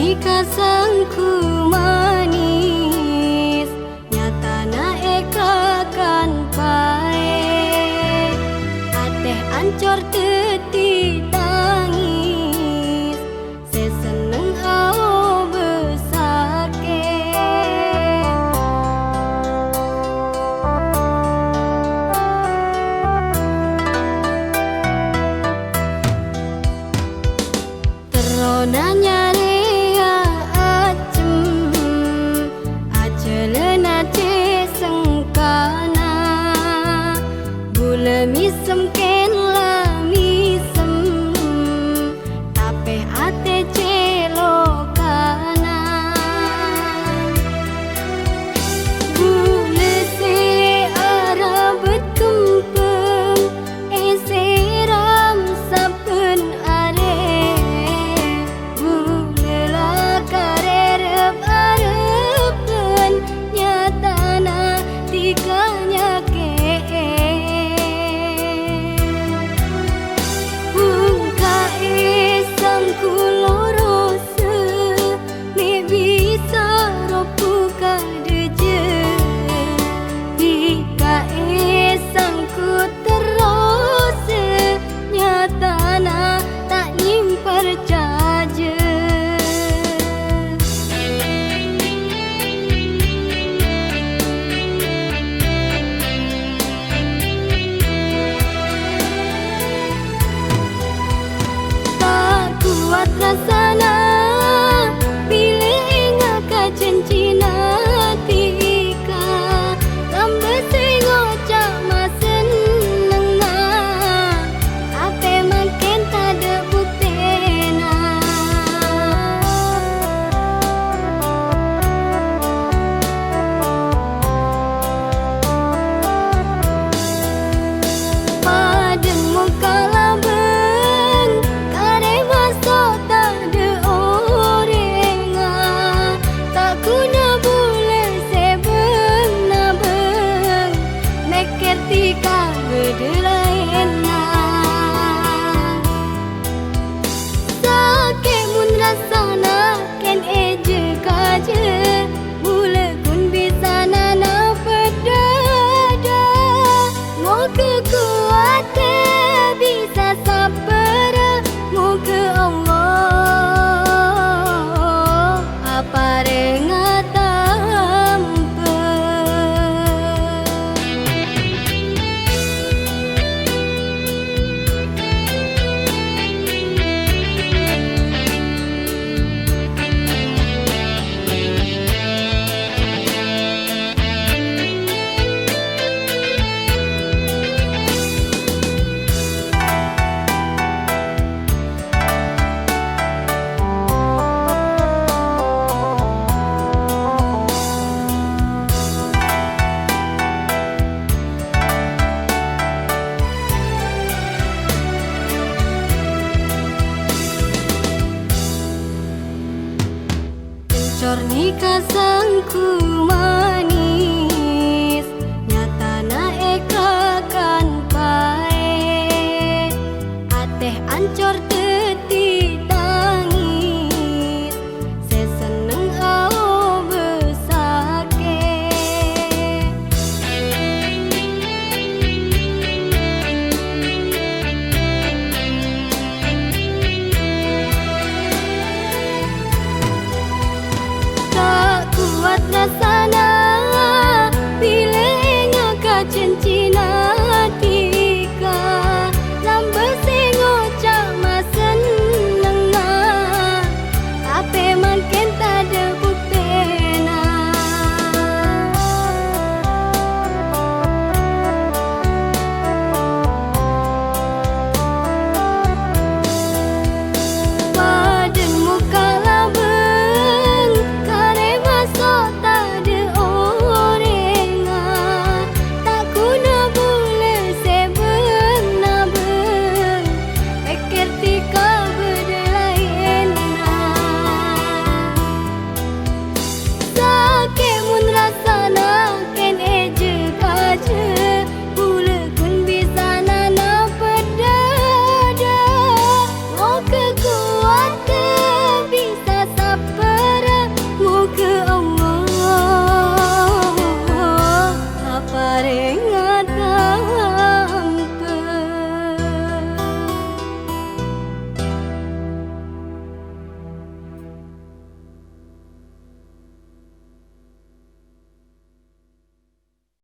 nikah sangku manis, nyatana eka kan pae. Ateh ancor teti tangis, seseneng au besake. Teronanya misem ken la misem, tapi ate celokana. Bule se arabet kempem, seram saben are. Bule la karerep arepen, nyatana tikanya ke. Rasana bila ingat kacencina tika, lamba sengocak masen nengah, ape makin tada buktena. Paden muka labeng, kare masuk Cor nikah sangku manis, nyatana eka kan pae. Ateh ancor